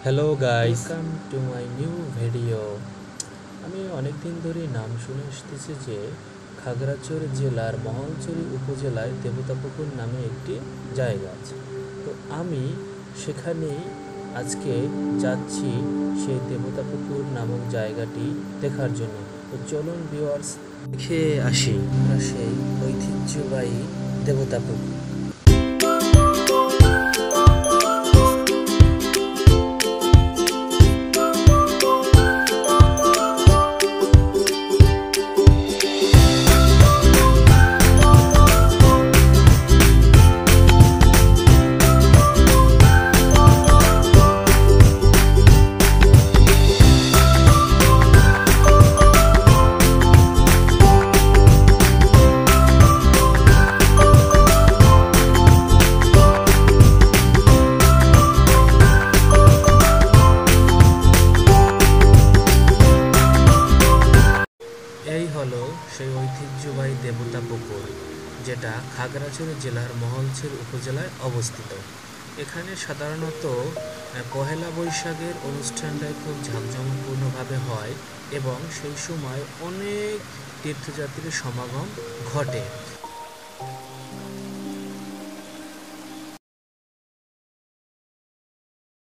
Hello guys, welcome to my new video. আমি অনেক দিন ধরে নাম শুনে আসতেছি যে খাগড়াছড়ি জেলার মহলছড়ি উপজেলায় দেবতাপুকুর নামে একটি জায়গা আছে। তো আমি সেখানেই আজকে যাচ্ছি সেই দেবতাপুকুর নামক জায়গাটি দেখার জন্য। তো চলুন ভিউয়ার্স, দেখে আসি আমরা সেই ঐতিহ্যবাহী দেবতাপুকুর। এই হলো সেই ঐতিহ্যবাহী দেবতা পুকুর, যেটা খাগড়াছড়ি জেলার মহলছড়ি উপজেলায় অবস্থিত। এখানে সাধারণত পহেলা বৈশাখের অনুষ্ঠানটাই খুব জাঁকজমকপূর্ণভাবে হয় এবং সেই সময় অনেক তীর্থযাত্রীর সমাগম ঘটে।